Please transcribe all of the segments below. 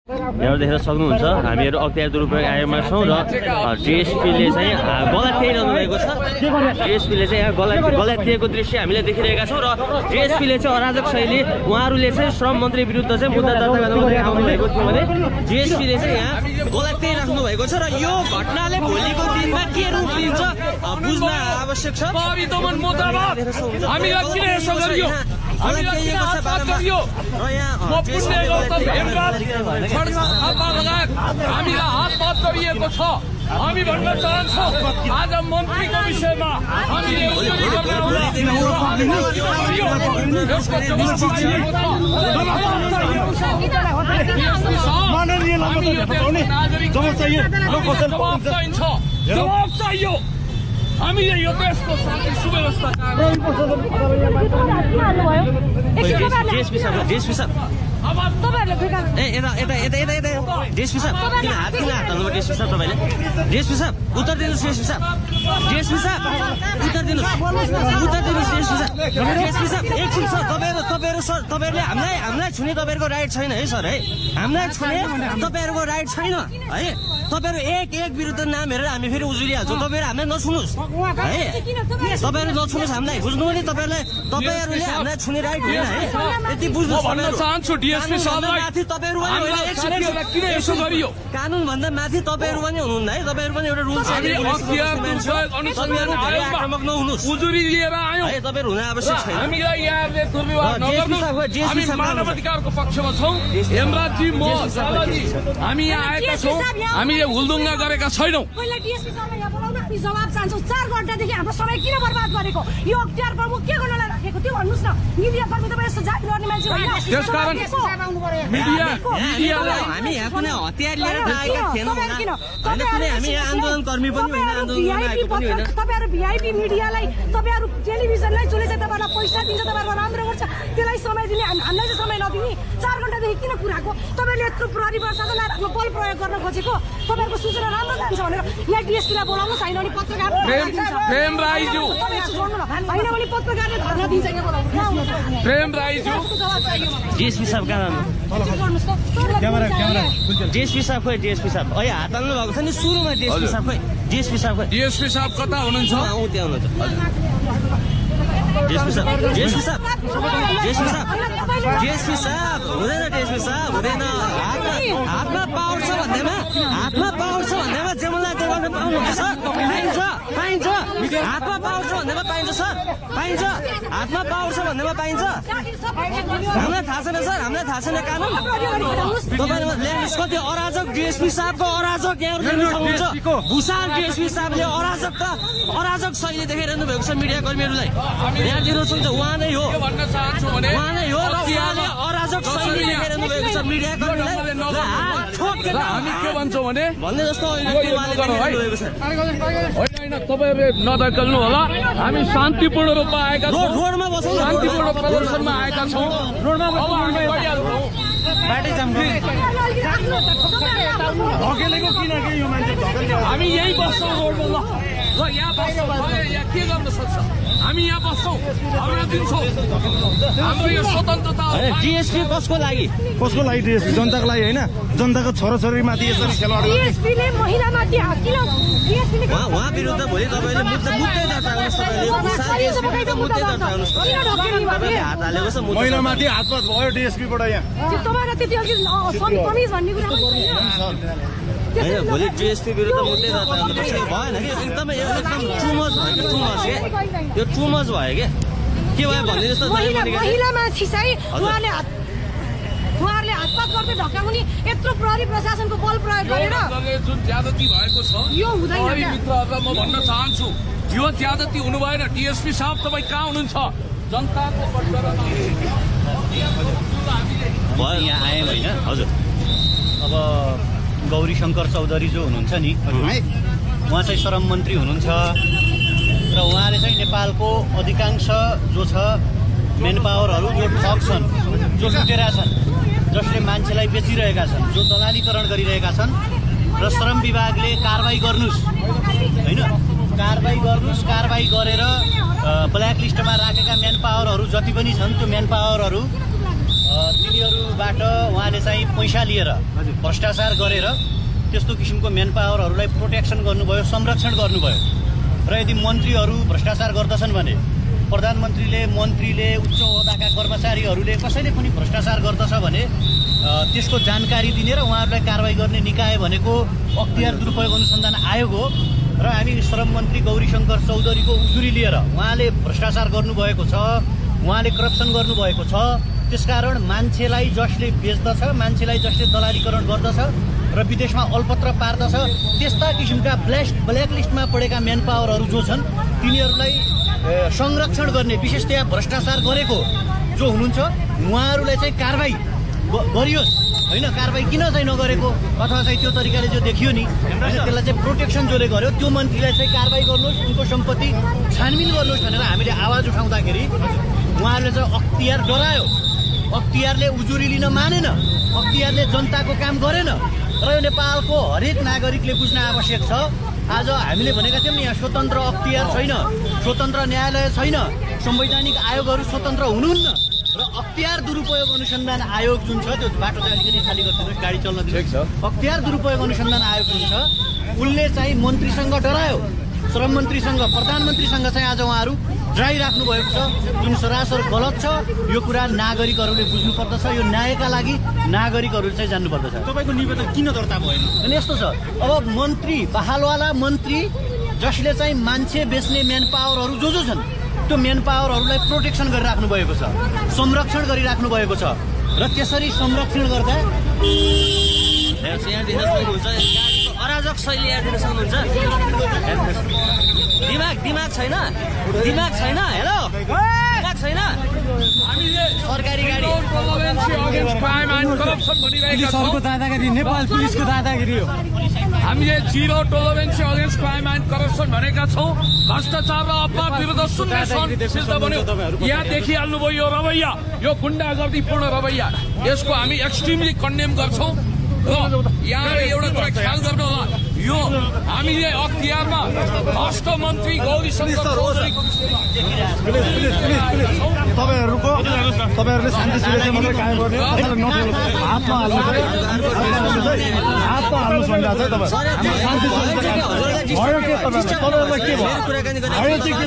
यहाँ देखेर सक्नुहुन्छ हामीहरू अख्तियार दुरुपयोग आयोगमा छौँ र डिएसपीले चाहिँ गलत दिइरहनु भएको छ। डिएसपीले चाहिँ यहाँ गलत दिएको दृश्य हामीले देखिरहेका छौँ र डिएसपीले चाहिँ अराजक शैली उहाँहरूले चाहिँ श्रम मन्त्री विरुद्ध चाहिँ मुद्दा दर्ता गर्नु आउनु भएको थियो भने डिएसपीले चाहिँ यहाँ गलत राख्नु भएको छ र यो घटनाले भोलिको दिनमा के रूप लिन्छ बुझ्न आवश्यक छ। हामीलाई हातपात गरिएको छ। हामी भन्न चाहन्छौँ आज मन्त्रीको विषयमा हामीले जवाब चाहियो। हामीले यो देशको शान्ति सुव्यवस्था डिएसपी साहब किन हात हाल्नुभयो? डिएसपी साहब तपाईँले डिएसपी साहब उत्तर दिनुहोस्। डिएसपी साहब उत्तर दिनुहोस्। डिएसपी साहब एकछिन सर तपाईँहरूले हामीलाई छुने तपाईँहरूको राइट छैन है सर है। हामीलाई छुने तपाईँहरूको राइट छैन है। तपाईँहरू एक विरुद्ध नाम हेरेर हामी फेरि उजुलिहाल्छौँ। तपाईँहरू हामीलाई नछुनुहोस् है। तपाईँहरू नछुनुहोस् हामीलाई। बुझ्नु भने तपाईँहरूले हामीलाई छुने राइट हुँदैन है। यति बुझ्नु चाहन्छु। डिएसपी साहबलाई कानुन भन्दा माथि तपाईँहरू पनि हुनुहुन्न है। तपाईँहरू पनि एउटा रुल्स आक्रामक नहुनुहोस्। उजुरी लिएर आयौँ है। तपाईँहरू हुन आवश्यक छैन। हामीलाई यहाँहरूले दुर्व्यवहार नगर्नुहोस्। हामी मानव अधिकारको पक्षमा छौँ। हेमराजी म सालाजी हामी यहाँ आएका छौँ। हामीले हुलदुङ्गा गरेका छैनौँ। जवाब चाहन्छौँ। 4 घण्टादेखि हाम्रो समय किन बर्बाद गरेको? यो अख्तियार प्रमुख के गर्नलाई राखेको त्यो भन्नुहोस् न। मिडिया कर्मी तपाईँ यस्तो जाति गर्ने मान्छे होइन। त्यसकारण मिडियालाई हामी यहाँ कुनै हतियार लिएर आएका थिएनौँ। हामी यहाँ आन्दोलनकर्मी पनि होइन, आन्दोलन गर्न आएको पनि होइन। तपाईँहरू भिआइपी मिडियालाई तपाईँहरू टेलिभिजनलाई जसले चाहिँ तपाईँहरूलाई पैसा दिन्छ तपाईँहरूको राम्रो गर्छ त्यसलाई समय दिने हामीलाई चाहिँ समय नदिने। 4 घण्टादेखि किन कुराको? तपाईँले यत्रो प्रहरी प्रशासन आफ्नो बल प्रयोग गर्न खोजेको तपाईँहरूको सूचना राम्रो जान्छ भनेर यहाँ डिएसपीलाई बोलाउनुहोस्। होइन भने पत्रकार प्रेम राईज्यू होइन भने पत्रकारले धर्ना दिन्छ। प्रेम राईज्यू डिएसपी साहब कहाँ डिएसपी साहब खोइ? डिएसपी साहब अहिले हात हाल्नु भएको छ नि सुरुमा। डिएसपी साहब खोइ? डिएसपी साहब खोइ? डिएसपी साहब कता हुनुहुन्छ? त्यहाँ हुनुहुन्छ। डिएसपी साहब हुँदैन। डिएसपी साहब हुँदैन। हातमा पावर छ भन्दैमा जेमलाई त्यो गर्न पाउनुहुन्छ सर? पाइन्छ। हातमा पावर छ भन्दैमा पाइन्छ सर? पाइन्छ। हातमा पावर छ भन्दैमा पाइन्छ? हामीलाई थाहा छैन सर। हामीलाई थाहा छैन कानुन। तपाईँले ल्याउनुहोस् कति अराजक डिएसपी साहबको अराजक यहाँ देख्न सक्नुहुन्छ। भुषाल डिएसपी साहबले अराजक शैली देखाइरहनु भएको छ मिडिया कर्मीहरूलाई। यहाँ दिनु सक्छ उहाँ नै हो। अराजक शैली देखाइरहनु भएको छ मिडिया कर्मीलाई। हामी के भन्छौँ भने भन्ने जस्तो तपाईँहरूले नदर्कल्नु होला। हामी शान्तिपूर्ण रूपमा आएका छौँ। रोडमा बसौँ। शान्तिपूर्ण प्रदर्शनमा आएका छौँ। हामी यही बस्छौँ रोडमा। ल यहाँ बस्छौँ। यहाँ के गर्न सक्छ? हामी यहाँ बस्छौँ। हाम्रो दिन्छौँ। हाम्रो यो स्वतन्त्रता डिएसपी कसको लागि? डिएसपी जनताको लागि होइन। जनताको छोराछोरीमाथि यसरी खेलवाड डिएसपीले महिलामाथि किन उहाँ विरुद्ध भोलि तपाईँले मुद्दै दर्ता गर्नुहोस्। महिलामाथि हातपात भयो डिएसपीबाट यहाँ। भोलि डिएसपी विरुद्ध मुद्दै दर्ता गर्नुपर्छ। भएन कि एकदमै टु मच भयो। यो टु मच भयो क्या। के भयो भन्ने जस्तो महिलामाथि चाहिँ उहाँहरूले हातपात गर्दै ढकाउने यत्रो प्रहरी प्रशासनको बल प्रयोग गरेर जुन ज्यादती भएको छ यो हुँदैन। मित्रहरूलाई म भन्न चाहन्छु यो ज्यादती हुनु भएन। डिएसपी साहब तपाईँ कहाँ हुनुहुन्छ? जनताको भयो यहाँ आएँ होइन। हजुर अब गौरी शङ्कर चौधरी जो हुनुहुन्छ नि उहाँ चाहिँ श्रम मन्त्री हुनुहुन्छ र उहाँले चाहिँ नेपालको अधिकांश जो छ मेन पावरहरू जो ठग छन्, जो लुटेरा छन्, जसले मान्छेलाई बेचिरहेका छन्, जो दलालीकरण गरिरहेका छन् र श्रम विभागले कारबाही गर्नुस् होइन। कारबाही गरेर ब्ल्याक लिस्टमा राखेका म्यान पावरहरू जति पनि छन् त्यो म्यान पावरहरू तिनीहरूबाट उहाँले चाहिँ पैसा लिएर भ्रष्टाचार गरेर त्यस्तो किसिमको म्यान पावरहरूलाई प्रोटेक्सन गर्नुभयो, संरक्षण गर्नुभयो। र यदि मन्त्रीहरू भ्रष्टाचार गर्दछन् भने प्रधानमन्त्रीले, मन्त्रीले, उच्च ओहदाका कर्मचारीहरूले कसैले पनि भ्रष्टाचार गर्दछ भने त्यसको जानकारी दिने र उहाँहरूलाई कारबाही गर्ने निकाय भनेको अख्तियार दुरुपयोग अनुसन्धान आयोग हो। र हामी श्रम मन्त्री गौरीशङ्कर चौधरीको उजुरी लिएर उहाँले भ्रष्टाचार गर्नुभएको छ, उहाँले करप्सन गर्नुभएको छ। त्यसकारण मान्छेलाई जसले बेच्दछ, मान्छेलाई जसले दलालीकरण गर्दछ र विदेशमा अलपत्र पार्दछ, त्यस्ता किसिमका ब्ल्याकलिस्टमा पढेका म्यान पावरहरू जो छन् तिनीहरूलाई संरक्षण गर्ने, विशेषतया भ्रष्टाचार गरेको जो हुनुहुन्छ उहाँहरूलाई चाहिँ कारबाही गरियोस् होइन। कारबाही किन चाहिँ नगरेको अथवा चाहिँ त्यो तरिकाले जो देखियो नि होइन, त्यसलाई चाहिँ प्रोटेक्सन जसले गर्यो त्यो मन्त्रीलाई चाहिँ कारबाही गर्नुहोस्, उनको सम्पत्ति छानबिन गर्नुहोस् भनेर हामीले आवाज उठाउँदाखेरि उहाँहरूले चाहिँ अख्तियार डरायो। अख्तियारले उजुरी लिन मानेन, अख्तियारले जनताको काम गरेन। र यो नेपालको हरेक नागरिकले बुझ्न आवश्यक छ। आज हामीले भनेका थियौँ नि, यहाँ स्वतन्त्र अख्तियार छैन, स्वतन्त्र न्यायालय छैन, संवैधानिक आयोगहरू स्वतन्त्र हुनुहुन्न। र अख्तियार दुरुपयोग अनुसन्धान आयोग जुन छ, त्यो बाटो चाहिँ अलिकति खाली गरिदिनुहोस्, गाडी चल्न दिनुहोस्। अख्तियार दुरुपयोग अनुसन्धान आयोग जुन छ उसले चाहिँ मन्त्रीसँग डरायो, श्रम मन्त्रीसँग, प्रधानमन्त्रीसँग चाहिँ आज उहाँहरू डराइराख्नु भएको छ, जुन सरासर गलत छ। यो कुरा नागरिकहरूले बुझ्नुपर्दछ, यो न्यायका लागि नागरिकहरूले चाहिँ जान्नुपर्दछ। तपाईँको निवेदन किन दर्ता भएन? अनि यस्तो छ, अब मन्त्री, बहालवाला मन्त्री जसले चाहिँ मान्छे बेच्ने म्यान पावरहरू जो छन् त्यो म्यान पावरहरूलाई प्रोटेक्सन गरिराख्नु भएको छ, संरक्षण गरिराख्नु भएको छ। र त्यसरी संरक्षण गर्दा अराजक शैली यहाँ दिन सक्नुहुन्छ? दिमाग छैन, दिमाग छैन। हेलो, दिमाग छैन। सरकारी गाडी पुलिसहरूको दादागिरी, नेपाल पुलिसको दादागिरी हो। हामीले zero tolerance against crime and corruption भनेका छौँ। भ्रष्टाचार र अपराध विरुद्ध शून्य सिद्ध बन्यो। यहाँ देखिहाल्नुभयो यो रवैया, यो गुण्डागर्दीपूर्ण रवैया, यसको हामी एक्सट्रिमली कन्डेम गर्छौँ। र यहाँ एउटा कुरा ख्याल गर्नु होला, यो हामीले अख्तियारमा भ्रष्ट मन्त्री गौरीशङ्कर चौधरी तपाईँहरूले शान्ति सुरक्षा मात्रै कायम गर्ने, हातमा हाल्नुहोस् भनिरहेको छ तपाईँ। शान्ति सुरक्षा भयो के तपाईँहरूलाई के भयो? भयो चाहिँ के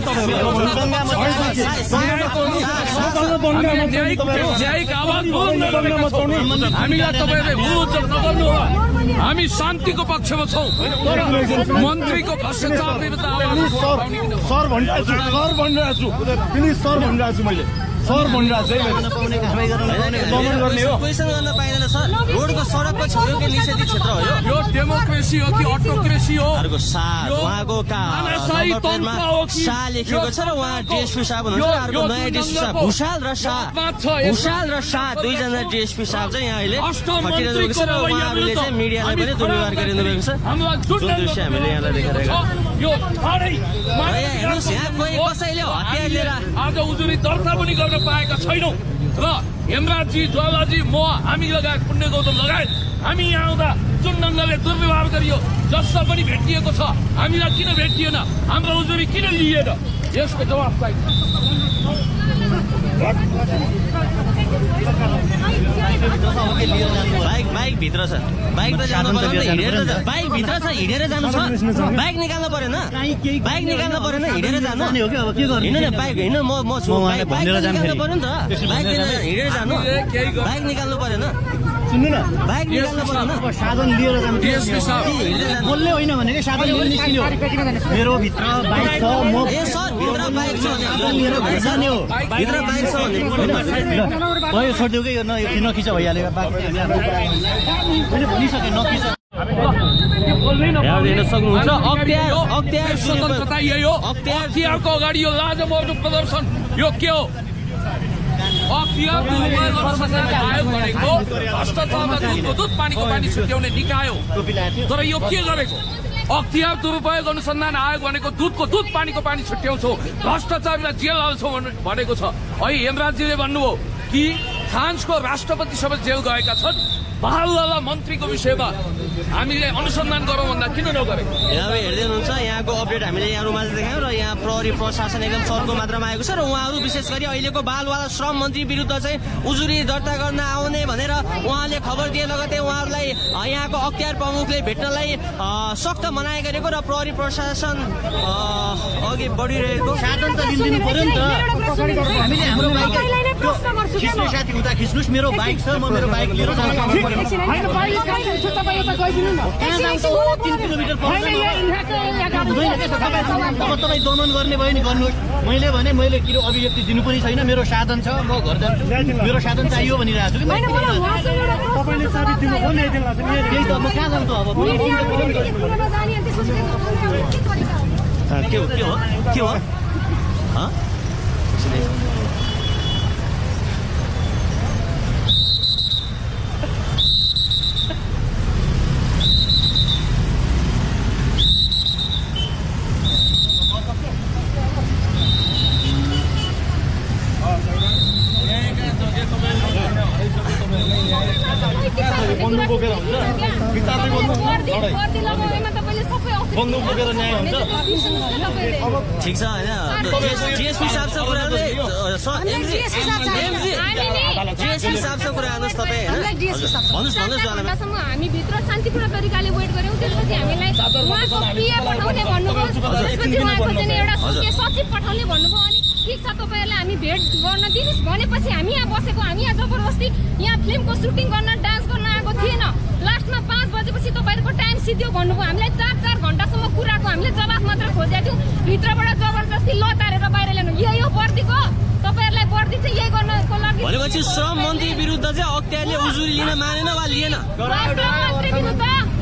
हामीलाई तपाईँहरूले विरोध नगर्नु होला। हामी शान्तिको पक्षमा छौँ। मन्त्रीको भ्रष्टाचार विरुद्ध सर भनिरहेको छु, प्लिज सर भनिरहेको छु, मैले सर भनिरहेको छु। क्वेसन गर्न पाइँदैन सर। रोडको सडकको छेउको निषेधित क्षेत्र हो यो। डेमोक्रेसी हो कि अटोक्रेसी हो? उहाँको शाह लेखिएको छ र उहाँ डिएसपी साहब हुनुहुन्छ। अर्को नयाँ डिएसपी साहब भुषाल र शाह दुईजना डिएसपी साहब चाहिँ यहाँ अहिले खटिरहनु भएको छ र उहाँहरूले चाहिँ मिडियालाई पनि दुर्व्यवहार गरिरहनु भएको छ। जुन दृश्य हामीले यहाँलाई देखाइरहेको हेर्नुहोस्, यहाँ कोही कसैले हतियार लिएर आज उजुरी दर्ता पनि गर्न पाएका छैनौँ। र हेमराजजी, ज्वालाजी, म, हामी लगायत पुण्य गौतम लगायत हामी यहाँ आउँदा जुन ढङ्गले दुर्व्यवहार गरियो, जसलाई पनि भेटिएको छ, हामीलाई किन भेटिएन, हाम्रो उजुरी किन लिएन, यसको जवाब चाहिन्छ। बाइक भित्र छ, बाइक त जानु पर्यो, हिँडेर बाइक भित्र छ, हिँडेर जानु छ। बाइक निकाल्नु परेन, बाइक निकाल्नु परेन, हिँडेर जानु हिँड्नु न। बाइक हिँड्नु, म छु, बाइक निकाल्नु पऱ्यो नि त। बाइक हिँडेर जानु, बाइक निकाल्नु परेन, सुन्नु न, बाइक निकाल्नु परेन। साधन लिएर जानु बोल्ने होइन भनेको साधन लिएर निस्किने हो। मेरो भित्र बाइक छ, म ए सर भित्र बाइक छ भने लिएर जाने हो। भित्र बाइक छ भने भयो, छोडिदेऊ कि यो नखिच भइहाल्यो। मैले भनिसकेँ नखिच। हेर्न सक्नुहुन्छ अख्तियार स्वतन्त्रता यही हो। अख्तियारको अगाडि यो लाज मर्नु प्रदर्शन यो के हो? अख्तियार दुरुपयोग अनुसन्धान आयोग भनेको भ्रष्टाचारमा दुधको दुध पानीको पानी छुट्याउने निकाय हो। तर यो के गरेको? अख्तियार दुरुपयोग अनुसन्धान आयोग भनेको दुधको दुध पानीको पानी छुट्याउँछौ, भ्रष्टाचारलाई जेल हाल्छौ भनेको छ। अहिले हेमराजजीले भन्नुभयो कि फ्रान्सको राष्ट्रपति सबै जेल गएका छन्। बहाल मन्त्रीको विषयमा हामीले अनुसन्धान गरौँ भन्दा किन नगरे? यहाँ हेर्दै हुनुहुन्छ यहाँको अपडेट हामीले यहाँ रुमाल देखायौँ र यहाँ प्रहरी प्रशासन एकदम चर्को मात्रामा आएको छ र उहाँहरू विशेष गरी अहिलेको बालवाला श्रम मन्त्री विरुद्ध चाहिँ उजुरी दर्ता गर्न आउने भनेर उहाँले खबर दिए लगतै उहाँहरूलाई यहाँको अख्तियार प्रमुखले भेट्नलाई सख्त मनाइ गरेको र प्रहरी प्रशासन अघि बढिरहेको। साधन त लिनु पर्यो नि त। हामीले हाम्रो बाइक खिच्ने साथी उता खिच्नुहोस्, मेरो बाइक छ, म मेरो बाइक लिएर जान सक्छु। अब तपाईँ दमन गर्ने भयो नि गर्नुहोस्। मैले भने मैले किन अभिव्यक्ति दिनु पनि छैन, मेरो साधन छ, म घर जान्छु, मेरो साधन चाहियो भनिरहेको छु कि तपाईँले चाबी दिनुभयो नि त्यही त। म कहाँ जान्छु अब? के हो बन्दुक बोकेर हुन्छ, भित्ताले बन्दुक बोकेर न्याय हुन्छ। ठिक छ होइन, जिएसपी साहबसँग कुरा जिएसपी साहबसँग कुरा गर्नुहोस् तपाईँ होइन। भन्नुहोस् हामी भित्र शान्तिपूर्ण तरिकाले वेट गर्यौँ, त्यसपछि हामीलाई उहाँको पिए पठाउने भन्नुभयो, त्यसपछि उहाँको चाहिँ एउटा सचिव पठाउने भन्नुभयो। अनि ठिक छ तपाईँहरूले हामी भेट गर्न दिनुहोस् भनेपछि हामी यहाँ बसेको, हामी यहाँ जबरजस्ती यहाँ फिल्मको सुटिङ गर्न डान्स गर्न आएको थिएन। लास्टमा 5 बजेपछि तपाईँहरूको टाइम सिद्धियो भन्नुभयो। हामीलाई 4 घन्टासम्म कुराको हामीले जवाफ मात्र खोजेका थियौँ, भित्रबाट जबरजस्ती लतारेर बाहिर ल्याउनु। यो वर्दीको तपाईँहरूलाई वर्दी चाहिँ यही गर्नको लागि भनेपछि श्रम मन्त्री विरुद्ध चाहिँ अख्तियारले उजुरी लिन मानेन वा लिएन?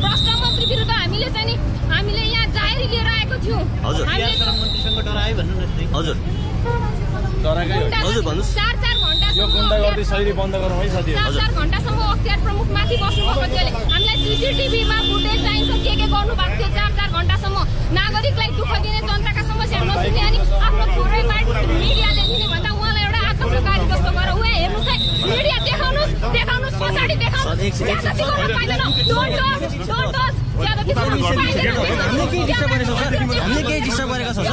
भ्रष्ट मन्त्री विरुद्ध हामीले चाहिँ नि हामीले यहाँ जाहेरी लिएर आएको थियौँ। हजुर मन्त्रीसँग डरायो भन्नु न। हजुर हजुर भन्नुहोस्। 4 घन्टासम्म गुण्डागर्दी शैली बन्द गरौँ है साथी। 4 घन्टासम्म अख्तियार प्रमुख माथि बस्नुभएको थियो। हामीलाई सिसिटिभीमा फुटेज चाहिन्छ, के गर्नु भएको थियो। 4 घन्टासम्म नागरिकलाई दुःख दिने, जनताका समस्या नसुन्ने अनि आफ्नो थोरै बाइट मिडियाले दिने भन्दा उहाँलाई एउटा आत्मप्रकारी जस्तो गरेर उहाँ हेर्नुहोस् है, मिडिया देखाउनुहोस् पछाडि देखाउनुहोस्। ज्यादती गर्न पाइँदैन, डोन्ट टच ज्यादती गर्न पाइँदैन। हामीले केही डिस्टर्ब गरेको छ सर? हामीले केही डिस्टर्ब गरेको छ सर?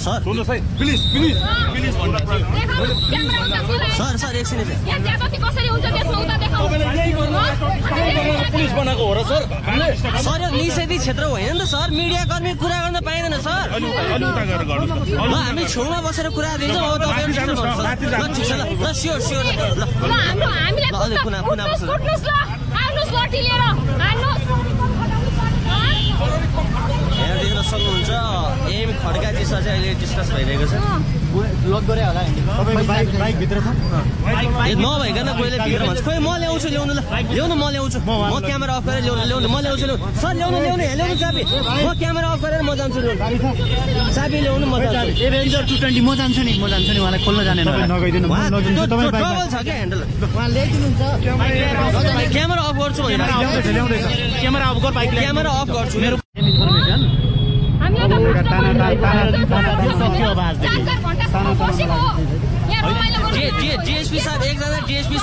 सर सुन्नुहोस् है, प्लिज सर एकछिन यहाँ ज्यादती कसरी हुन्छ त्यसमा उता देखाउनुहोस्। पुलिस बनाएको हो र सर? सर यो निषेधित क्षेत्र होइन नि त सर, मिडिया कर्मी कुरा गर्न पाइँदैन सर। ल हामी छेउमा बसेर कुरा दिन्छौँ, अब तपाईँहरू डिस्टर्ब गर्नुहोस् सर। ल ठिक छ, ल स्योर ल हामीलाई कुट्नुहोस् ल, आउनुहोस् लट्ठी लिएर आउनुहोस्। यहाँ देख्न सक्नुहुन्छ एम खड्काजी सर चाहिँ अहिले डिस्कस भइरहेको छ। लक गरे होला तपाईँको बाइक भित्र छ? नभइकन कोहीले भित्र भन्छ, खोइ म ल्याउँछु, ल्याउनु ल, ल्याउनु म ल्याउँछु, म क्यामेरा अफ गरेर ल्याउनु म ल्याउँछु, सर ल्याउनु चाबी, म क्यामेरा अफ गरेर म जान्छु, चाबी ल्याउनु म जान्छु। एभेन्जर 220 म जान्छु नि उहाँलाई खोल्न जानेन। नगइदिनु ट्रबल छ क्या ह्यान्डल, उहाँ ल्याइदिनुहुन्छ। क्यामेरा अफ गर्छु भनेर ल्याउँदैछ। क्यामेरा अफ गर, बाइक क्यामेरा अफ गर्छु। मेरो डिएसपी साहब एकजना डिएसपी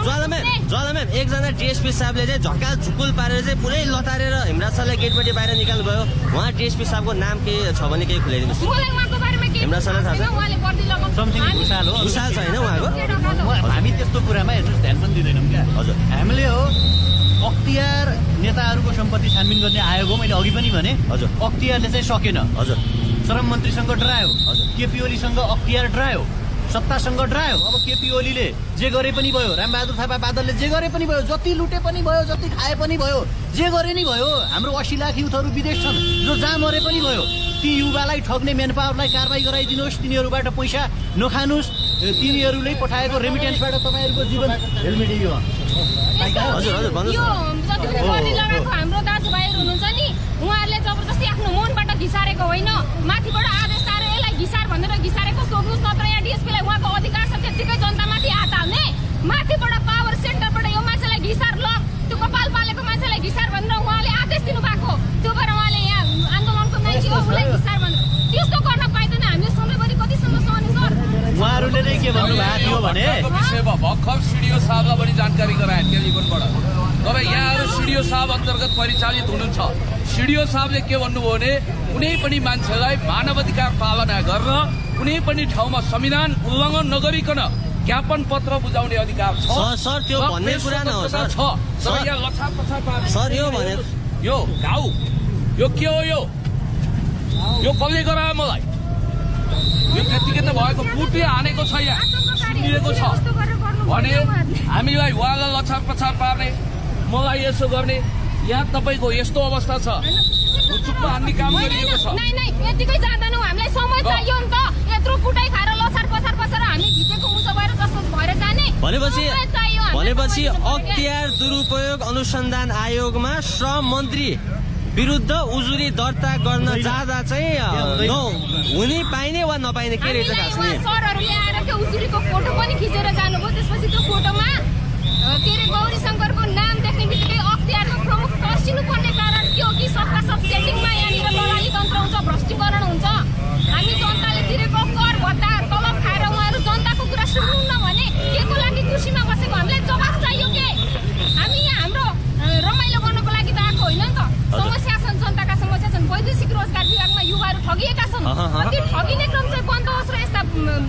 ज्वालाम्याम एकजना डिएसपी साहबले चाहिँ झकाल झुकुल पारेर चाहिँ पुरै लतारेर हिमराज सरलाई गेटबाट बाहिर निकाल्नु भयो। उहाँ डिएसपी साहबको नाम के छ भने केही खुलाइदिनुहोस्। हिमराज सरलाई थाहा छ? विशाल छ होइन उहाँको? हामी त्यस्तो कुरामा हेर्नुहोस् ध्यान पनि दिँदैनौँ क्या। हजुर हामीले हो अख्तियार नेताहरूको सम्पत्ति छानबिन गर्ने आयोगको मैले अघि पनि भने। हजुर अख्तियारले चाहिँ सकेन। हजुर श्रम मन्त्रीसँग डरायो, हजुर केपी ओलीसँग अख्तियार डरायो, सत्तासँग डरायो। अब केपी ओलीले जे गरे पनि भयो, रामबहादुर थापा बादलले जे गरे पनि भयो, जति लुटे पनि भयो, जति खाए पनि भयो, जे गरे नि भयो। हाम्रो 80 लाख युथहरू विदेश छन् जो जहाँ मरे पनि भयो। ती युवालाई ठग्ने म्यान पावरलाई कारबाही गराइदिनुहोस्, तिनीहरूबाट पैसा नखानुहोस्, तिनीहरूले पठाएको रेमिटेन्सबाट तपाईँहरूको जीवन हेलमेट यो। हजुर भन्नुहोस्। हाम्रो दाजुभाइहरू हुनुहुन्छ नि, उहाँहरूले जबरजस्ती आफ्नो मनबाट घिसारेको होइन, माथिबाट आदेश आएर यसलाई घिसार भनेर घिसारेको सोध्नुहोस्। नत्र यहाँ डिएसपीलाई उहाँको अधिकार छ त्यत्तिकै जनतामाथि हात हाल्ने। माथिबाट पावर सेन्टरबाट यो मान्छेलाई घिसार ल, त्यो कपाल पालेको मान्छेलाई घिसार भनेर उहाँले आदेश दिनुभएको, त्यो भएर उहाँले यहाँ आन्दोलनको मान्छे हो उसलाई घिसार भनेर त्यस्तो गर्न पाइँदैन। हामीले सधैँभरि कतिसम्म सहने सर? उहाँहरूले नै के भन्नु भएको थियो भने विषयमा भर्खर सिडिओ साहबलाई पनि जानकारी गराए टेलिफोनबाट। तर यहाँहरू सिडिओ साहब अन्तर्गत परिचालित हुनुहुन्छ। सिडिओ साहबले के भन्नुभयो भने कुनै पनि मान्छेलाई मानवाधिकार पालना गर्न कुनै पनि ठाउँमा संविधान उल्लङ्घन नगरिकन ज्ञापन पत्र बुझाउने अधिकार छ। सर त्यो भन्ने कुरा न हो सर। तर यहाँ लछापछाप पार्ने सर यो भने यो घाउ यो के हो? यो कसले गरायो मलाई? यो त्यतिकै त भएको पुटी हानेको छ, यहाँ सुनिएको छ भने हामीलाई उहाँलाई लछाप पछाप पार्ने, मलाई यसो गर्ने। यहाँ तपाईँको यस्तो अवस्था छ, चुप्प हान्ने काम गरिएको छ। यतिकै जाँदैनौँ, हामीलाई समय चाहियो नि त। यत्रो कुटाइ खाएर लछार पछार पसेर हामी भिजेको मुसो भएर जस्तो भएर जाने भनेपछि अख्तियार दुरुपयोग अनुसन्धान आयोगमा श्रम मन्त्री विरुद्ध उजुरी दर्ता गर्न जाँदा चाहिँ हुने पाइने वा नपाइने के रहेछ खासमा? सरहरूले आएर त्यो उजुरीको फोटो पनि खिचेर जानुभयो। त्यसपछि त्यो फोटोमा के अरे गौरी शङ्करको नाम देख्ने बित्तिकै अख्तियारको प्रमुख तर्सिनु पर्ने कारण के हो कि सबका सब सेटिङमा यहाँनिर दलाली तन्त्र हुन्छ, भ्रष्टीकरण हुन्छ। हामी जनताले तिरेको कर भत्ता तलब खाएर उहाँहरू जनताको कुरा सुन्नुहुन्न भने केको लागि कुर्सीमा बसेको? हामीलाई जवाफ चाहियो के? हामी यहाँ हाम्रो रमाइलो गर्नको लागि त आएको होइन नि त। समस्या छन्, जनताका समस्या छन्। वैदेशिक रोजगार विभागमा युवाहरू ठगिएका छन्। त्यो ठगिने क्रम चाहिँ बन्द होस् र यस्ता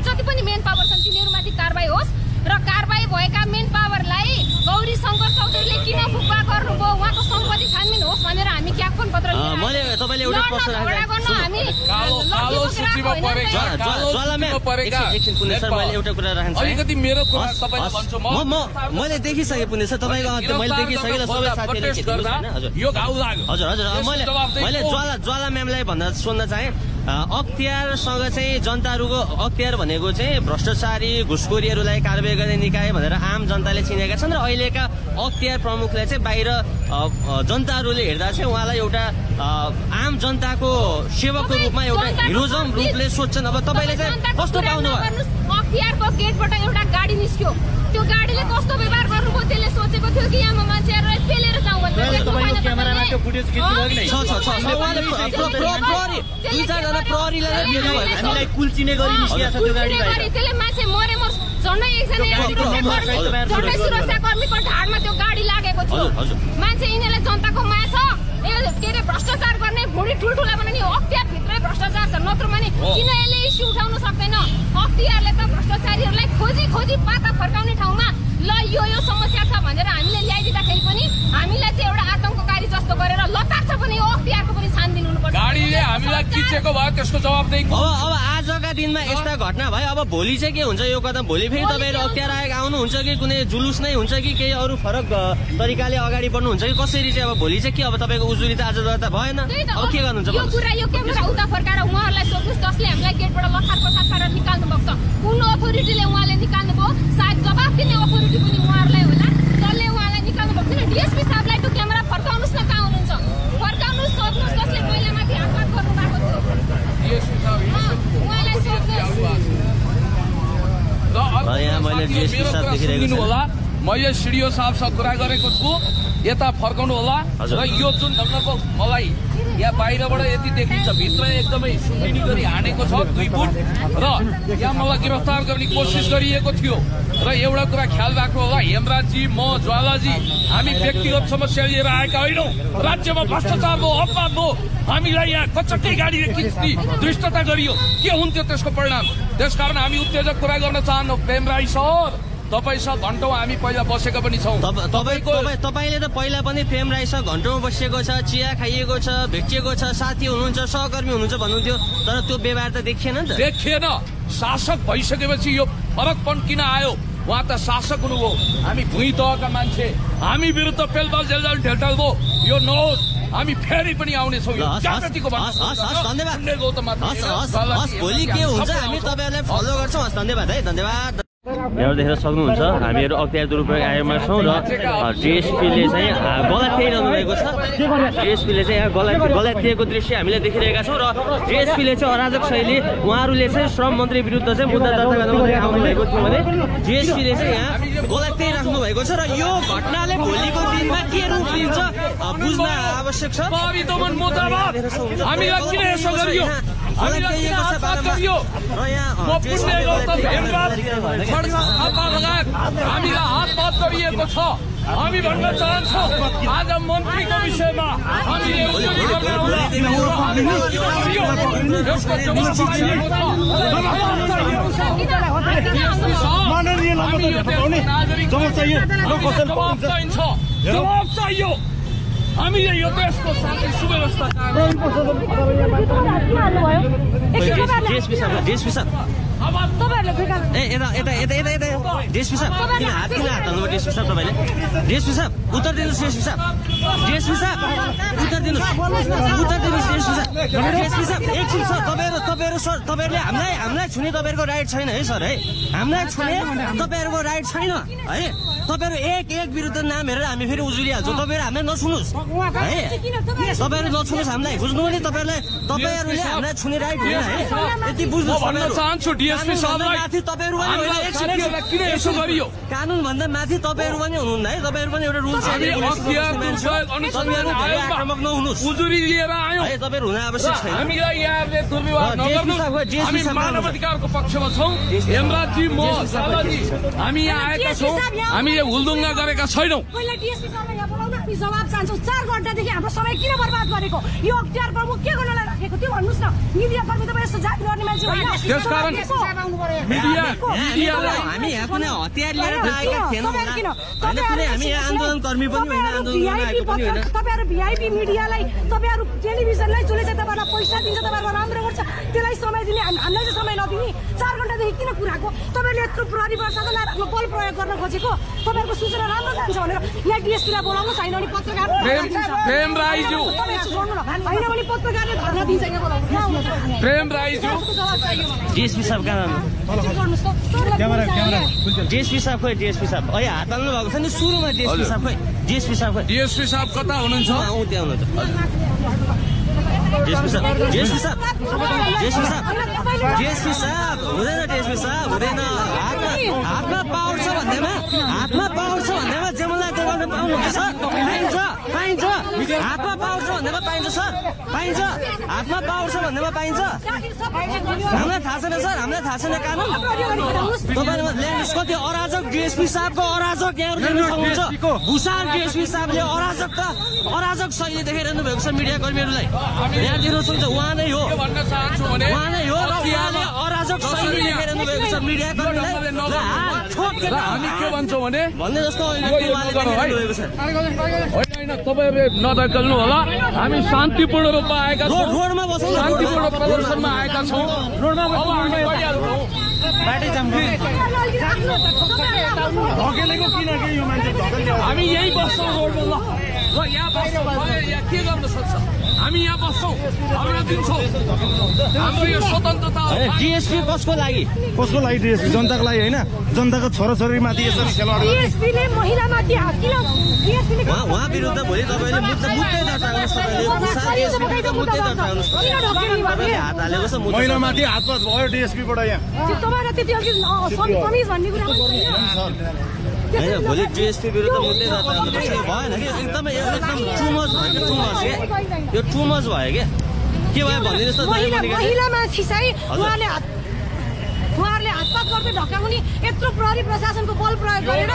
जति पनि मेन पावर छन् तिनीहरूमाथि कारबाही होस् र कारबाही भएका मेन पावरलाई गौरी शङ्कर चौधरीले किन फुक्का गर्नुभयो उहाँको सम्पत्ति छानबिन होस् भनेर हामी ज्ञापन पत्र मैले तपाईँले एउटा प्रश्न अलिकति मेरो कुरा तपाईँलाई भन्छु मैले देखिसकेँ पुण्य सर, तपाईँको मैले देखिसकेँ र सबै साथीहरूले यो घाउ लाग्यो। हजुर मैले ज्वाला म्यामलाई भन्न सोध्न चाहेँ, अख्तियारसँग चाहिँ जनताहरूको अख्तियार भनेको चाहिँ भ्रष्टाचारी घुसखोरीहरूलाई कारबाही गर्ने निकाय भनेर आम जनताले चिनेका छन् र अहिलेका अख्तियार प्रमुखलाई चाहिँ बाहिर जनताहरूले हेर्दा चाहिँ उहाँलाई एउटा आम जनताको सेवकको रूपमा एउटा हिरोजम रूपले सोध्छन्। अब तपाईँले चाहिँ कस्तो पाउनु भयो? अख्तियारको गेटबाट एउटा गाडी निस्क्यो, त्यो गाडीले कस्तो व्यवहार गर्नुभयो त्यसले सोचेको थियो कि यहाँ मान्छेहरूलाई पेलेर जाउँ भनेर। हामीलाई कुल्चिने गरी निस्किया छ त्यो गाडी। त्यसले मान्छे मरे मर झन्डै एकजना झन्डै सुरक्षाकर्मीको ढाडमा त्यो गाडी लागेको थियो। मान्छे यिनीहरूले जनताको माया छ, के अरे भ्रष्टाचार गर्ने भुँडी ठुल्ठुला बनाउने अख्तियार भित्रै भ्रष्टाचार छ। नत्र भने किन यसले इस्यु उठाउन सक्दैन? अख्तियारले त भ्रष्टाचारीहरूलाई खोजी पाता फर्काउने ठाउँमा ल यो समस्या छ भनेर हामीले ल्याइदिँदाखेरि पनि हामीलाई चाहिँ एउटा आतंककारी जस्तो गरेर लतार्छ पनि अख्तियारको पनि छानबिन हुनुपर्छ। गाडीले हामीलाई किचेको भयो त्यसको जवाबदेही। अब आजका दिनमा यस्ता घटना भयो, अब भोलि चाहिँ के हुन्छ यो कदम? भोलि फेरि तपाईँहरू अख्तियार आयोग आउनुहुन्छ कि कुनै जुलुस नै हुन्छ कि केही अरू फरक तरिकाले अगाडि बढ्नुहुन्छ कि कसरी चाहिँ? अब भोलि चाहिँ के? अब तपाईँको उजुरी त आज दर्ता भएन, अब के गर्नुहुन्छ? यो कुरा यो क्यामेरा उता फर्काएर उहाँहरूलाई सोध्नुहोस् जसले हामीलाई गेटबाट लछार पछार पारेर निकाल्नु भएको छ। कुन अथोरिटीले उहाँले निकाल्नु भयो? सायद जवाफ दिने अथोरिटी पनि उहाँहरूलाई होला, जसले उहाँलाई निकाल्नु भएको थिएन। डिएसपी साहबलाई त्यो क्यामेरा फर्काउनुहोस् न, कहाँ हुनुहुन्छ? फर्काउनुहोस्, सोध्नुहोस् जसले महिलामाथि आघात गर्नु भएको थियो उहाँलाई सोध्नुहोस्। मैले सिडिओ साहबसँग कुरा गरेको छु, यता फर्काउनु होला। र यो जुन ढङ्गको मलाई यहाँ बाहिरबाट यति देखिन्छ, भित्र एकदमै सुकिनी गरी हानेको छ 2 फुट र यहाँ मलाई गिरफ्तार गर्ने कोसिस गरिएको थियो। र एउटा कुरा ख्याल राख्नु होला, हेमराजजी, म, ज्वालाजी हामी व्यक्तिगत समस्या लिएर आएका होइनौँ। राज्यमा भ्रष्टाचार भयो, अपराध भयो, हामीलाई यहाँ कचक्कै गाडीले खिच्ने दृष्टता गरियो, के हुन्थ्यो त्यसको परिणाम? त्यसकारण हामी उत्तेजक कुरा गर्न चाहन्नौँ। प्रेम राई सर, तपाईँसँग घन्टौँ हामी पहिला बसेका पनि छौँ। तपाईँले त पहिला पनि प्रेम राईसँग घन्टौँ बसेको छ, चिया खाइएको छ, भेटिएको छ, साथी हुनुहुन्छ, सहकर्मी हुनुहुन्छ भन्नुहुन्थ्यो, तर त्यो व्यवहार त देखिएन नि त। देखिएन। शासक भइसकेपछि यो फरकपन किन आयो? उहाँ त शासक हुनुभयो, हामी भुइँ तहका मान्छे, हामी विरुद्ध पेलपाल जेलजाल ढेलटाल भयो। यो नहोस्, हामी फेरि पनि आउनेछौँ। भोलि के हुन्छ हामी तपाईँहरूलाई फलो गर्छौँ। हस्, धन्यवाद है, धन्यवाद। यहाँबाट देखेर सक्नुहुन्छ हामीहरू अख्तियार दुरुपयोग आयोगमा छौँ र डिएसपीले चाहिँ गलत्याइरहनु भएको छ। डिएसपीले चाहिँ यहाँ गलत्याएको दृश्य हामीले देखिरहेका छौँ र डिएसपीले चाहिँ अराजक शैली उहाँहरूले चाहिँ श्रम मन्त्री विरुद्ध चाहिँ मुद्दा दर्ता गर्नको लागि आउनुभएको थियो भने डिएसपीले चाहिँ यहाँ गलत्याइराख्नु भएको छ र यो घटनाले भोलिको दिनमा के रूप लिन्छ बुझ्न आवश्यक छ। हामीलाई किन यसो गरियो? हामीलाई हात गरियो र यहाँ म पुण्य गौतम हेमराज खड्का थापा लगायत हामीलाई हात गरिएको छ। हामी भन्न चाहन्छौँ आज मन्त्रीको विषयमा हामीले उजुरी गर्न आउँदा यसको जवाब चाहिएको छ। जवाब चाहियो। हामीले यो देशको शान्ति सुव्यवस्था डिएसपी साहब किन हात हाल्नुभयो डिएसपी साहब तपाईँले? डिएसपी साहब उत्तर दिनुहोस्। डिएसपी साहब उत्तर दिनुहोस् डिएसपी साहब एकछिन सर तपाईँहरूले हामीलाई छुने तपाईँहरूको राइट छैन है सर है। हामीलाई छुने तपाईँहरूको राइट छैन है। तपाईँहरू एक विरुद्ध नाम हेरेर हामी फेरि उजुलिहाल्छौँ। तपाईँहरू हामीलाई नछुनुहोस् है। तपाईँहरू नछुनुहोस् हामीलाई। बुझ्नु भने तपाईँहरूले हामीलाई छुने राइट हुँदैन है। यति बुझ्नुहोस्। डिएसपी साहबलाई तपाईँहरू पनि किन यसो गरियो? कानुन भन्दा माथि तपाईँहरू पनि हुनुहुन्न है। तपाईँहरू पनि एउटा रुल्स आक्रामक नहुनुहोस्। उजुरी लिएर आयौँ है तपाईँहरू हुन आवश्यक छैन। हामीलाई यहाँहरूले दुर्व्यवहार नगर्नु। हामी मानव अधिकारको पक्षमा छौँ। हेमराजजी म सालाजी हामी यहाँ आएका छौँ। हामीले हुलदुङ्गा गरेका छैनौँ। पहिला डिएसपी सरलाई यहाँ बोलाउन हामी जवाब चाहन्छौँ। 4 घण्टादेखि हाम्रो समय किन बर्बाद गरेको? यो अख्तियार प्रमुख के गर्नलाई राखेको त्यो भन्नुहोस् न। मिडिया कर्मी तपाईँ यस्तो जाति गर्ने मान्छे होइन। त्यसकारण मिडियालाई हामी यहाँ कुनै हतियार लिएर आएका थिएनौँ होला। हामी यहाँ आन्दोलनकर्मी पनि होइन, आन्दोलन आएको पनि होइन। तपाईँहरू भिआइपी मिडियालाई तपाईँहरू टेलिभिजनलाई जसले चाहिँ तपाईँलाई पैसा दिन्छ तपाईँहरू राम्रो गर्छ त्यसलाई समय दिने हामीलाई चाहिँ समय नदिने। 4 घण्टादेखि किन कुराको? तपाईँहरूले यत्रो प्रहरी प्रशासन आफ्नो बल प्रयोग गर्न खोजेको तपाईँहरूको सूचना राम्रो जान्छ भनेर यहाँ डिएसपीलाई बोलाउनु छैन भने पत्रकार प्रेम राईज्यू होइन भने पत्रकारले धर्ना दिन्छ प्रेम राईज्यू डिएसपी साहब कहाँ डिएसपी साहब खोइ डिएसपी साहब अहिले हात हाल्नु भएको छ नि सुरुमा डिएसपी साहब खोइ डिएसपी साहब खोइ डिएसपी साहब कता हुनुहुन्छ? त्यहाँ हुनुहुन्छ डिएसपी साहब डिएसपी साहब डिएसपी साहब डिएसपी साहब हुँदैन डिएसपी साहब हुँदैन। हातमा पावर छ भन्दैमा जेमललाई त्यो गर्न पाउनुहुन्छ सर? पाइन्छ हातमा पावर छ भन्दैमा पाइन्छ सर? पाइन्छ हातमा पावर छ भन्दैमा पाइन्छ? हामीलाई थाहा छैन सर, हामीलाई थाहा छैन कानुन। तपाईँले ल्यान्ड कति अराजक डिएसपी साहबको अराजक यहाँ देख्न सक्नुहुन्छ। भुसार डिएसपी साहबले अराजक शैली देखाइरहनु भएको छ मिडिया कर्मीहरूलाई। यहाँ दिनु सक्छ उहाँ नै हो र उहाँले अराजक शैली देखाइरहनु भएको छ मिडिया कर्मीलाई। हामी के भन्छौँ भने भन्ने जस्तो होइन तपाईँहरूले नदर्कल्नु होला। हामी शान्तिपूर्ण रूपमा आएका छौँ, शान्तिपूर्ण प्रदर्शनमा आएका छौँ। हामी यहीँ बस्छौँ रोडमा ल यहाँ बस्छौँ। के गर्न सक्छ? हामी यहाँ बस्छौँ, हाम्रो दिन्छौँ हाम्रो यो स्वतन्त्रता। डिएसपी कसको लागि डिएसपी जनताको लागि होइन, जनताको छोराछोरीमाथि यसरी खेलवाड डिएसपीले महिलामाथि हात किन उहाँ विरुद्ध भोलि तपाईँले मुद्दै दर्ता गर्नुहोस्। महिलामाथि हातपात भयो डिएसपीबाट यहाँ तपाईँलाई त्यति कमिज भन्ने कुरा होइन। भोलि डिएसपी विरुद्ध मुद्दै दर्ता गर्नुपर्छ भएन कि एकदमै टु मच भयो टु मच भयो क्या के भयो भनिदिनुहोस् त। महिलामाथि चाहिँ उहाँहरूले हातपात गर्दै ढकाउने यत्रो प्रहरी प्रशासनको बल प्रयोग गरेर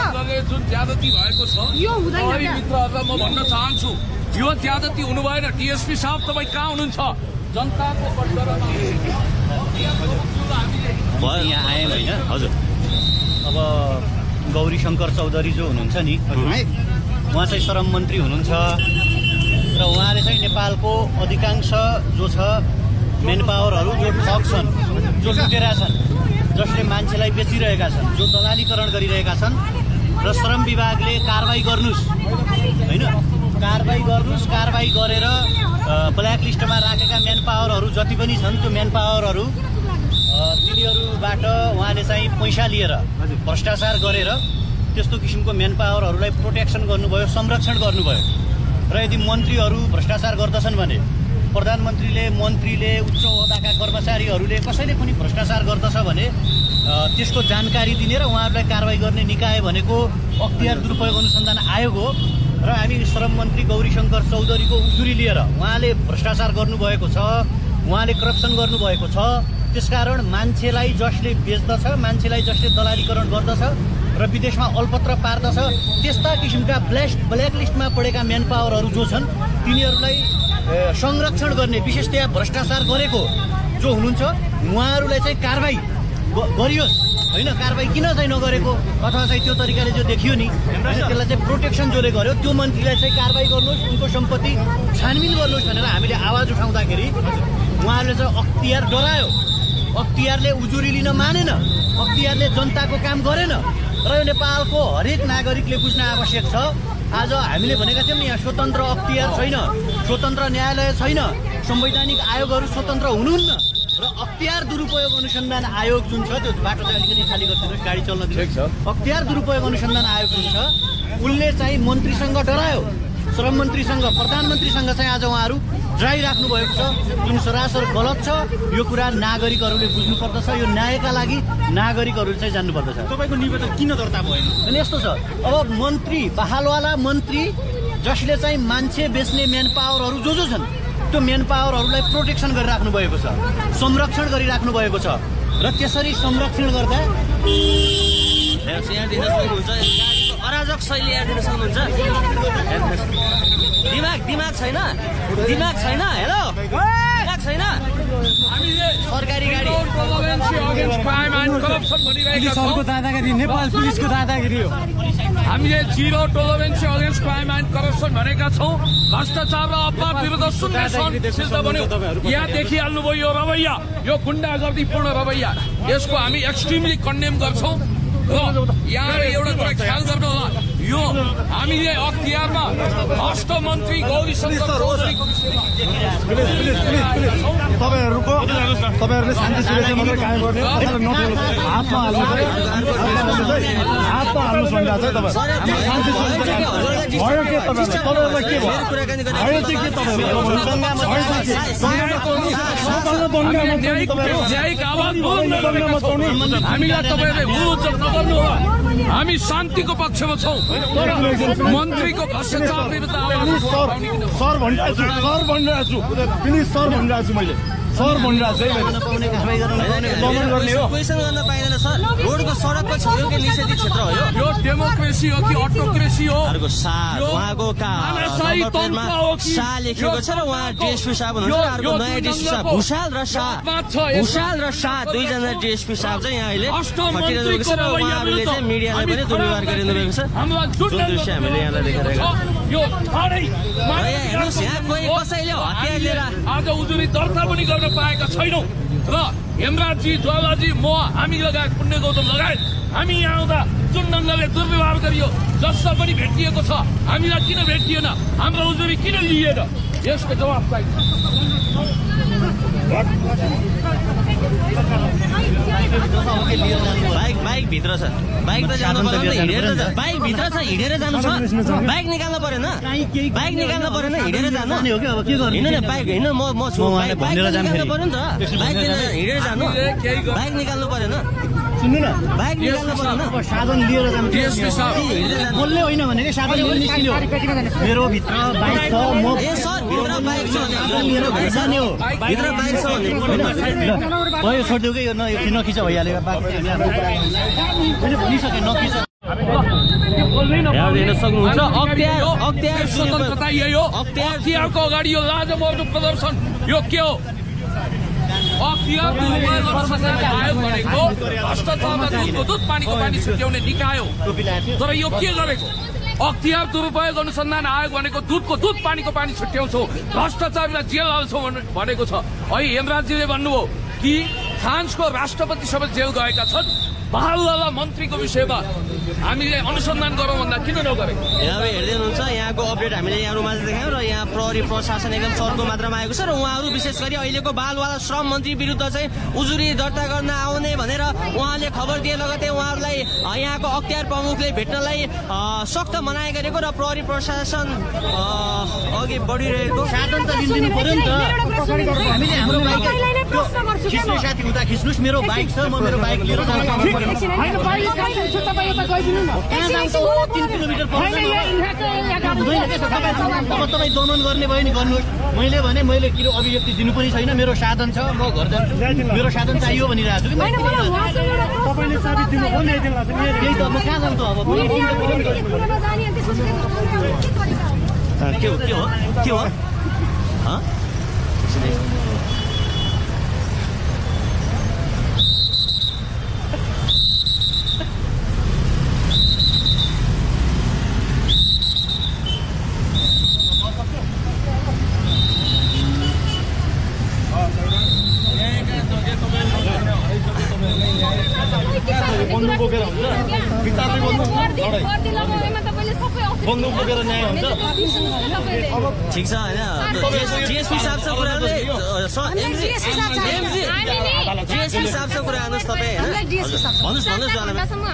जुन ज्यादती भएको छ यो हुँदैन। मित्रहरूलाई म भन्न चाहन्छु यो ज्यादती हुनु भएन। डिएसपी साहब तपाईँ कहाँ हुनुहुन्छ? जनताको भयो यहाँ आएँ होइन हजुर। अब गौरी शङ्कर चौधरी जो हुनुहुन्छ नि उहाँ चाहिँ श्रम मन्त्री हुनुहुन्छ र उहाँले चाहिँ नेपालको अधिकांश जो छ मेन पावरहरू जो ठग छन्, जो लुटेरा छन्, जसले मान्छेलाई बेचिरहेका छन्, जो दलालीकरण गरिरहेका छन् र श्रम विभागले कारबाही गर्नुहोस् होइन, कारबाही गरेर ब्ल्याक लिस्टमा राखेका मेन पावरहरू जति पनि छन् त्यो मेन पावरहरू तिनीहरूबाट उहाँले चाहिँ पैसा लिएर भ्रष्टाचार गरेर त्यस्तो किसिमको मेन पावरहरूलाई प्रोटेक्सन गर्नुभयो, संरक्षण गर्नुभयो। र यदि मन्त्रीहरू भ्रष्टाचार गर्दछन् भने मन्त्रीले उच्च ओहदाका कर्मचारीहरूले कसैले पनि भ्रष्टाचार गर्दछ भने त्यसको जानकारी दिने र उहाँहरूलाई कारबाही गर्ने निकाय भनेको अख्तियार दुरुपयोग अनुसन्धान आयोग हो। र हामी श्रम मन्त्री गौरी शङ्कर चौधरीको उजुरी लिएर उहाँले भ्रष्टाचार गर्नुभएको छ, उहाँले करप्सन गर्नुभएको छ। त्यसकारण मान्छेलाई जसले बेच्दछ, मान्छेलाई जसले दलालीकरण गर्दछ र विदेशमा अलपत्र पार्दछ, त्यस्ता किसिमका ब्ल्याकलिस्टमा परेका म्यान पावरहरू जो छन् तिनीहरूलाई संरक्षण गर्ने, विशेषतया भ्रष्टाचार गरेको जो हुनुहुन्छ उहाँहरूलाई चाहिँ कारबाही गरियोस् होइन। कारबाही किन चाहिँ नगरेको अथवा चाहिँ त्यो तरिकाले जो देखियो नि त्यसलाई चाहिँ प्रोटेक्सन जसले गर्यो त्यो मन्त्रीलाई चाहिँ कारबाही गर्नुहोस्, उनको सम्पत्ति छानबिन गर्नुहोस् भनेर हामीले आवाज उठाउँदाखेरि उहाँहरूले चाहिँ अख्तियार डरायो। अख्तियारले उजुरी लिन मानेन, अख्तियारले जनताको काम गरेन र यो नेपालको हरेक नागरिकले बुझ्न आवश्यक छ। आज हामीले भनेका थियौँ यहाँ स्वतन्त्र अख्तियार छैन, स्वतन्त्र न्यायालय छैन, संवैधानिक आयोगहरू स्वतन्त्र हुनुहुन्न र अख्तियार दुरुपयोग अनुसन्धान आयोग जुन छ त्यो बाटो चाहिँ अलिकति खाली गरिदिनुहोस्, गाडी चल्न दिनुहोस्। अख्तियार दुरुपयोग अनुसन्धान आयोग जुन छ उसले चाहिँ मन्त्रीसँग डरायो, श्रम मन्त्रीसँग, प्रधानमन्त्रीसँग चाहिँ आज उहाँहरू ड्राइराख्नु भएको छ, जुन सरासर गलत छ। यो कुरा नागरिकहरूले बुझ्नुपर्दछ, यो न्यायका लागि नागरिकहरूले चाहिँ जान्नुपर्दछ। तपाईँको निवेदन किन दर्ता भएन? अनि यस्तो छ, अब मन्त्री बहालवाला मन्त्री जसले चाहिँ मान्छे बेच्ने म्यान पावरहरू जो छन् त्यो म्यान पावरहरूलाई प्रोटेक्सन गरिराख्नु भएको छ, संरक्षण गरिराख्नु भएको छ र त्यसरी संरक्षण गर्दा अराजक शैली यहाँ दिन सक्नुहुन्छ। दिमाग छैन, दिमाग छैन, हेलो दिमाग छैन। सरकारी गाडी पुलिसहरूको दादागिरी, नेपाल पुलिसको दादागिरी हो। हामीले zero tolerance against crime and corruption भनेका छौँ। भ्रष्टाचार र अपराध विरुद्ध शून्य सहनशीलता बन्यो। यहाँ देखिहाल्नुभयो यो रवैया, यो गुण्डागर्दीपूर्ण रवैया, यसको हामी एक्सट्रिमली कन्डेम गर्छौँ। र यहाँ एउटा कुरा ख्याल गर्नु होला, यो हामीले अख्तियारमा भ्रष्ट मन्त्री गौरी शङ्कर चौधरीको तपाईँहरूले शान्ति सुरक्षा मात्रै कायम गर्ने, हातमा हाल्नुहोस् भनिरहेको छ तपाईँ। शान्ति सुरक्षा भयो के तपाईँहरूलाई के भयो? भयो चाहिँ के तपाईँहरू? हामीलाई तपाईँहरूले विरोध नगर्नु होला। हामी शान्तिको पक्षमा छौँ, मन्त्रीको भ्रष्टाचार विरुद्ध सर भनिरहेको छु, सर भनिरहेको छु, प्लिज सर भनिरहेको छु, मैले सर भनिरहेको छु। क्वेसन गर्न पाइँदैन सर, रोडको सडकको छेउकै निषेधित क्षेत्र हो यो। यो डेमोक्रेसी हो कि अटोक्रेसी हो? उहाँको शाह लेखेको छ र उहाँ डिएसपी साहब हुनुहुन्छ। अर्को नयाँ डिएसपी साहब भुषाल र शाह दुईजना डिएसपी साहब चाहिँ यहाँ अहिले खटिरहनु भएको छ र उहाँहरूले चाहिँ मिडियालाई पनि दुर्व्यवहार गरिरहनु भएको छ। जुन दृश्य हामीले यहाँलाई देखाइरहेको हेर्नुहोस्, यहाँ कोही कसैले हतियार लिएर आज उजुरी दर्ता पनि गर्न पाएका छैनौँ र हेमराजजी, ज्वालाजी, म, हामी लगायत पुण्य गौतम लगायत हामी यहाँ आउँदा जुन ढङ्गले दुर्व्यवहार गरियो, जसलाई पनि भेटिएको छ, हामीलाई किन भेटिएन, हाम्रो उजुरी किन लिएन, यसको जवाब चाहिन्छ। बाइक भित्र छ, बाइक त जानु पर्दैन, हिँडेर बाइक भित्र छ, हिँडेर जानु छ। बाइक निकाल्नु परेन, बाइक निकाल्नु परेन, हिँडेर जानु हिँड्नु न। बाइक हिँड्नु, म छु, बाइक निकाल्नु पऱ्यो नि त, बाइक हिँडेर जानु, बाइक निकाल्नु परेन, सुन्नु न, बाइक निकाल्नु परेन, साधन लिएर जानु। बोल्ने होइन भने साधन लिएर निस्किने हो। मेरो भित्र बाइक छ, म सर भित्र बाइक छ लिएर जाने हो। भित्र बाइक छ भने भयो, छोडिदेऊ कि यो नखिच भइहाल्यो। भनिसके नखिच हेर्न सक्नुहुन्छ। अख्तियार स्वतन्त्रता यही हो। अख्तियारको अगाडि यो लाज मर्नु प्रदर्शन यो के हो? अख्तियार दुरुपयोग अनुसन्धान आयोग भनेको भ्रष्टाचारमा दुधको दुध पानीको पानी छुट्याउने निकाय हो। तर यो के गरेको? अख्तियार दुरुपयोग अनुसन्धान आयोग भनेको दुधको दुध पानीको पानी छुट्याउँछौ, भ्रष्टाचारलाई जेल हाल्छौ भनेको छ। है हेमराजजीले भन्नुभयो कि फ्रान्सको राष्ट्रपति सबै जेल गएका छन्। बहालवाला मन्त्रीको विषयमा हामीले अनुसन्धान गरौँ भन्दा किन नगरेको? यहाँ हेर्दै हुनुहुन्छ, यहाँको अपडेट हामीले यहाँहरू माझ देखायौँ र यहाँ प्रहरी प्रशासन एकदम चर्को मात्रामा आएको छ र उहाँहरू विशेष गरी अहिलेको बालवाला श्रम मन्त्री विरुद्ध चाहिँ उजुरी दर्ता गर्न आउने भनेर उहाँले खबर दिए लगतै उहाँहरूलाई यहाँको अख्तियार प्रमुखले भेट्नलाई सख्त मनाइ गरेको र प्रहरी प्रशासन अघि बढिरहेको साधन त दिनु पर्यो नि त हामीले हाम्रो बाइक खिच्ने साथी उता खिच्नुस् मेरो बाइक छ म मेरो बाइक लिएर जानु पर्यो हैन बाइक छु तपाईँ उता गइदिनु न कहाँ जान्छ 3 किलोमिटर पर्छ अब तपाईँ दमन गर्ने भयो नि गर्नुहोस् मैले भने मैले किरो अभिव्यक्ति दिनु पनि छैन मेरो साधन छ म घर जान्छु मेरो साधन चाहियो भनिरहेको छु कि तपाईँले साथी दिनु हो ल्याइदिनु त्यही त म कहाँ जान्छु अब के हो बन्दुक बोकेर हुन्छ बिचारले बन्दुक बोकेर न्याय हुन्छ ठिक छ होइन जिएसपी साहबको कुराले जिएसपी साहबको कुरा गर्नुहोस् तपाईँ भन्नुहोस्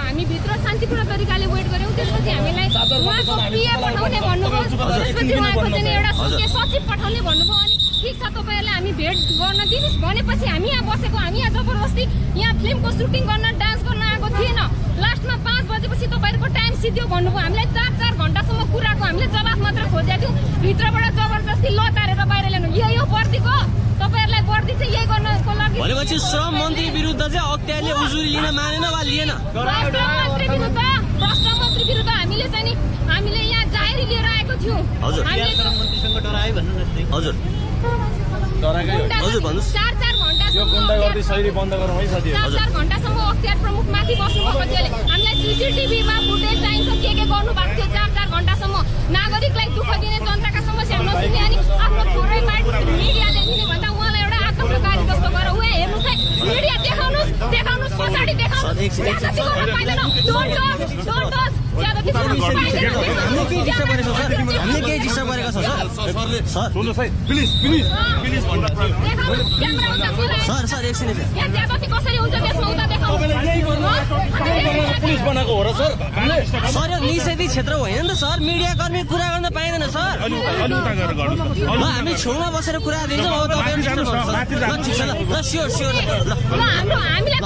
हामी भित्र शान्तिपूर्ण तरिकाले वेट गर्यौँ त्यसपछि हामीलाई उहाँको पिए पठाउने भन्नुभयो त्यसपछि उहाँको चाहिँ एउटा सचिव पठाउने भन्नुभयो अनि ठिक छ तपाईँहरूले हामी भेट गर्न दिनुहोस् भनेपछि हामी यहाँ बसेको हामी यहाँ जबरजस्ती यहाँ फिल्मको सुटिङ गर्न डान्स गर्न आएको थिएन लास्टमा 5 बजेपछि तपाईँहरूको टाइम सिद्धियो भन्नुभयो हामीलाई 4 घन्टासम्म कुराको हामीले जवाफ मात्र खोजेको थियौँ भित्रबाट जबरजस्ती लतारेर बाहिर ल्याउनु यही हो वर्दीको तपाईँहरूलाई वर्दी चाहिँ यही गर्नको लागि भनेपछि श्रम मन्त्री विरुद्ध चाहिँ अख्तियारले उजुरी लिन मानेन वा लिएन भ्रष्ट मन्त्री विरुद्ध हामीले चाहिँ नि हामीले यहाँ जाहेरी लिएर आएको थियौँ मन्त्रीसँग डरायो भन्नु न हजुर भन्नुहोस् 4 यो गुण्डागर्दी शैली बन्द गरौँ है साथी 4 घन्टासम्म अख्तियार प्रमुख माथि बस्नुभएको थियो हामीलाई सिसिटिभीमा फुटेज चाहिन्छ के गर्नु भएको थियो 4 घन्टासम्म नागरिकलाई दुःख दिने जनताका समस्या नसुन्ने अनि आफ्नो थोरै मिडियाले दिने भन्दा उहाँलाई एउटा आत्मप्रकारी जस्तो गरेर उहाँ हेर्नुहोस् है मिडिया देखाउनुहोस् पछाडि देखाउनुहोस् हामीले केही डिस्टर्ब गरेको छ सर सुन्नुहोस् है प्लिज सर एकछिन कसरी हुन्छ त्यसमा उता पुलिस बनाएको हो र सर सर यो निषेधित क्षेत्र होइन नि त सर मिडिया कर्मी कुरा गर्न पाइँदैन सर ल हामी छेउमा बसेर कुरा दिन्छौँ अब तपाईँहरू ठिक छ ल स्योर ल हामीलाई